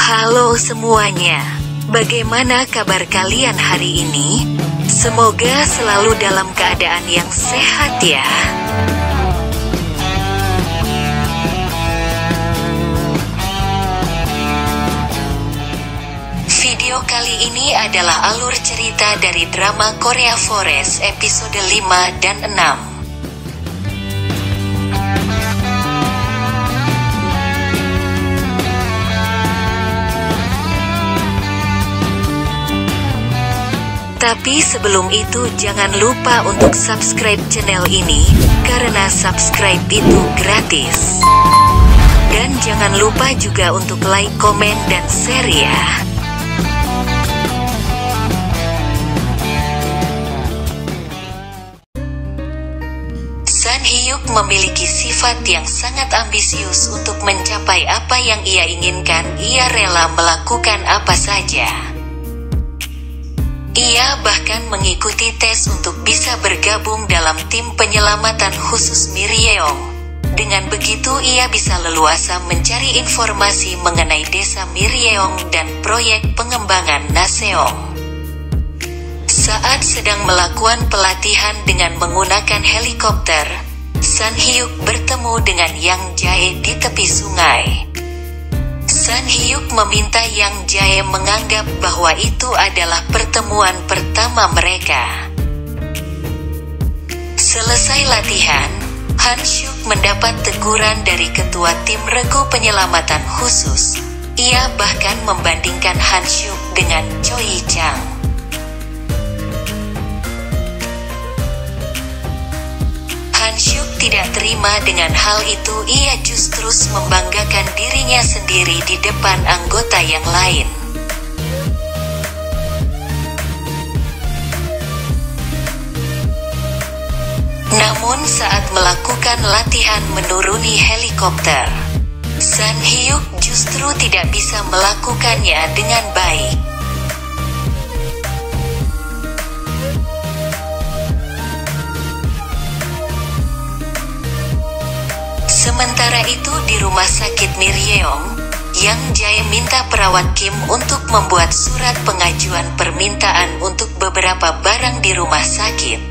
Halo semuanya, bagaimana kabar kalian hari ini? Semoga selalu dalam keadaan yang sehat ya. Video kali ini adalah alur cerita dari drama Korea Forest episode 5 dan 6. Tapi sebelum itu jangan lupa untuk subscribe channel ini, karena subscribe itu gratis. Dan jangan lupa juga untuk like, komen, dan share ya. Sun Hyuk memiliki sifat yang sangat ambisius untuk mencapai apa yang ia inginkan. Ia rela melakukan apa saja. Ia bahkan mengikuti tes untuk bisa bergabung dalam tim penyelamatan khusus Miryeong. Dengan begitu ia bisa leluasa mencari informasi mengenai desa Miryeong dan proyek pengembangan Naseong. Saat sedang melakukan pelatihan dengan menggunakan helikopter, Sun Hyuk bertemu dengan Yang Jae di tepi sungai. Sun Hyuk meminta Yang Jae menganggap bahwa itu adalah pertemuan pertama mereka. Selesai latihan, Han Hyuk mendapat teguran dari ketua tim regu penyelamatan khusus. Ia bahkan membandingkan Han Hyuk dengan Choi Chang. Han Hyuk tidak terima dengan hal itu. Ia justru membanggakan dirinya sendiri di depan anggota yang lain. Namun saat melakukan latihan menuruni helikopter, Sun Hyuk justru tidak bisa melakukannya dengan baik. Sementara itu di rumah sakit Miryeong, Yang Jae minta perawat Kim untuk membuat surat pengajuan permintaan untuk beberapa barang di rumah sakit.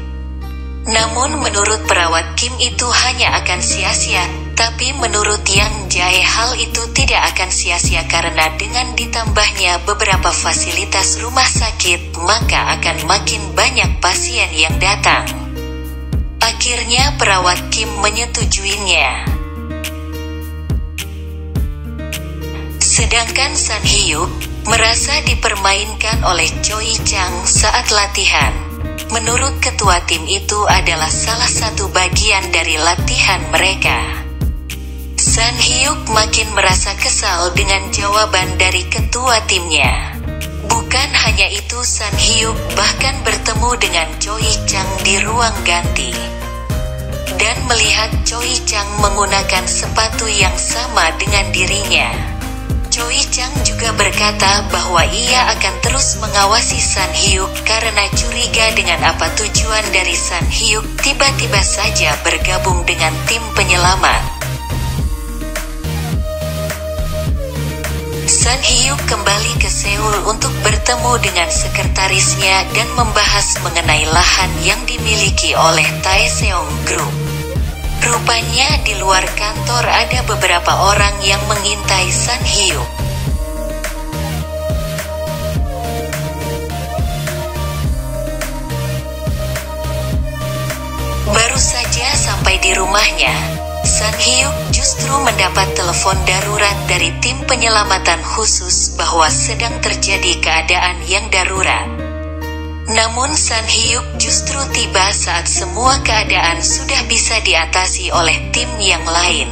Namun menurut perawat Kim itu hanya akan sia-sia, tapi menurut Yang Jae hal itu tidak akan sia-sia karena dengan ditambahnya beberapa fasilitas rumah sakit, maka akan makin banyak pasien yang datang. Akhirnya perawat Kim menyetujuinya. Sedangkan Sun Hyuk merasa dipermainkan oleh Choi Chang saat latihan. Menurut ketua tim itu adalah salah satu bagian dari latihan mereka. Sun Hyuk makin merasa kesal dengan jawaban dari ketua timnya. Bukan hanya itu, Sun Hyuk bahkan bertemu dengan Choi Chang di ruang ganti. Dan melihat Choi Chang menggunakan sepatu yang sama dengan dirinya. Choi Chang juga berkata bahwa ia akan terus mengawasi Sun Hyuk karena curiga dengan apa tujuan dari Sun Hyuk tiba-tiba saja bergabung dengan tim penyelamat. Sun Hyuk kembali ke Seoul untuk bertemu dengan sekretarisnya dan membahas mengenai lahan yang dimiliki oleh Taeseong Group. Rupanya di luar kantor ada beberapa orang yang mengintai Sun Hyuk. Baru saja sampai di rumahnya, Sun Hyuk justru mendapat telepon darurat dari tim penyelamatan khusus bahwa sedang terjadi keadaan yang darurat. Namun Sun Hyuk justru tiba saat semua keadaan sudah bisa diatasi oleh tim yang lain.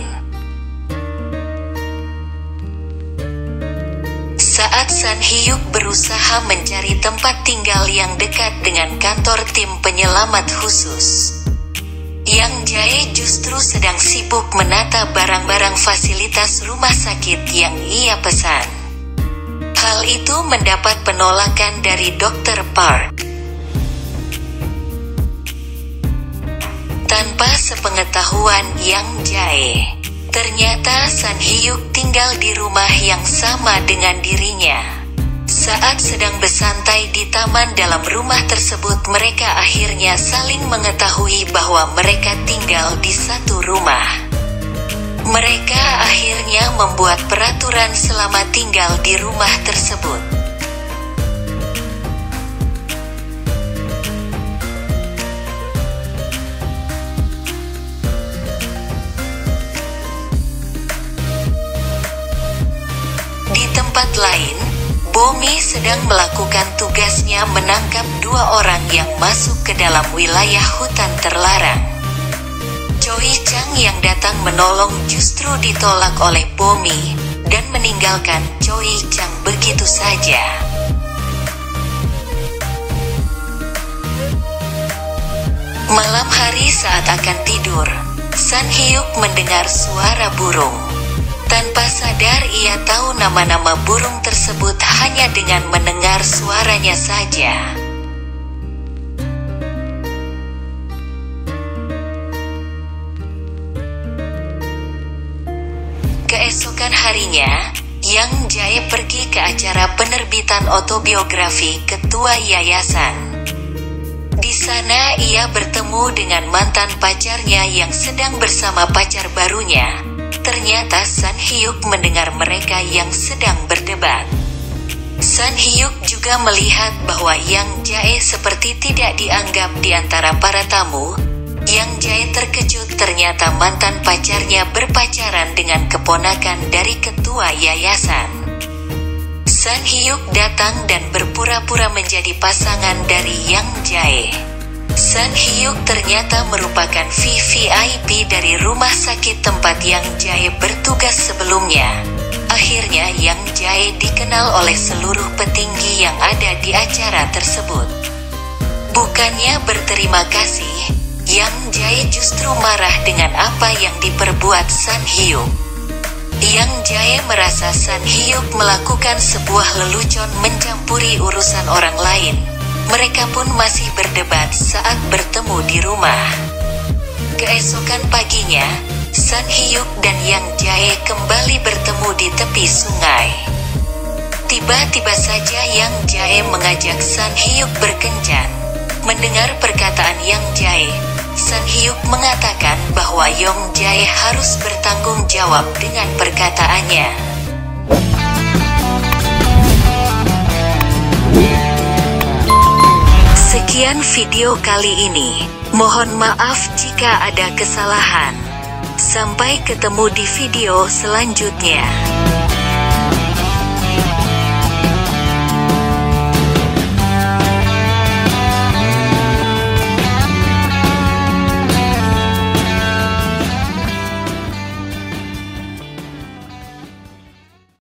Saat Sun Hyuk berusaha mencari tempat tinggal yang dekat dengan kantor tim penyelamat khusus, Yang Jae justru sedang sibuk menata barang-barang fasilitas rumah sakit yang ia pesan. Hal itu mendapat penolakan dari Dr. Park. Tanpa sepengetahuan Yang Jae, Ternyata San Hyuk tinggal di rumah yang sama dengan dirinya. Saat sedang bersantai di taman dalam rumah tersebut, mereka akhirnya saling mengetahui bahwa mereka tinggal di satu rumah. Mereka akhirnya membuat peraturan selama tinggal di rumah tersebut. Di tempat lain, Bomi sedang melakukan tugasnya menangkap 2 orang yang masuk ke dalam wilayah hutan terlarang. Choi Chang yang datang menolong justru ditolak oleh Bomi dan meninggalkan Choi Chang begitu saja. Malam hari saat akan tidur, San Hyuk mendengar suara burung. Tanpa sadar ia tahu nama-nama burung tersebut hanya dengan mendengar suaranya saja. Keesokan harinya, Yang Jae pergi ke acara penerbitan autobiografi ketua yayasan. Di sana ia bertemu dengan mantan pacarnya yang sedang bersama pacar barunya. Ternyata San Hyuk mendengar mereka yang sedang berdebat. San Hyuk juga melihat bahwa Yang Jae seperti tidak dianggap di antara para tamu. Yang Jae terkejut ternyata mantan pacarnya berpacaran dengan keponakan dari ketua yayasan. San Hyuk datang dan berpura-pura menjadi pasangan dari Yang Jae. San Hyuk ternyata merupakan VVIP dari rumah sakit tempat Yang Jae bertugas sebelumnya. Akhirnya Yang Jae dikenal oleh seluruh petinggi yang ada di acara tersebut. Bukannya berterima kasih, Yang Jae justru marah dengan apa yang diperbuat San Hyuk. Yang Jae merasa San Hyuk melakukan sebuah lelucon mencampuri urusan orang lain. Mereka pun masih berdebat saat bertemu di rumah. Keesokan paginya, San Hyuk dan Yang Jae kembali bertemu di tepi sungai. Tiba-tiba saja Yang Jae mengajak San Hyuk berkencan. Mendengar perkataan Yang Jae, San Hyuk mengatakan bahwa Yang Jae harus bertanggung jawab dengan perkataannya. Sekian video kali ini. Mohon maaf jika ada kesalahan. Sampai ketemu di video selanjutnya.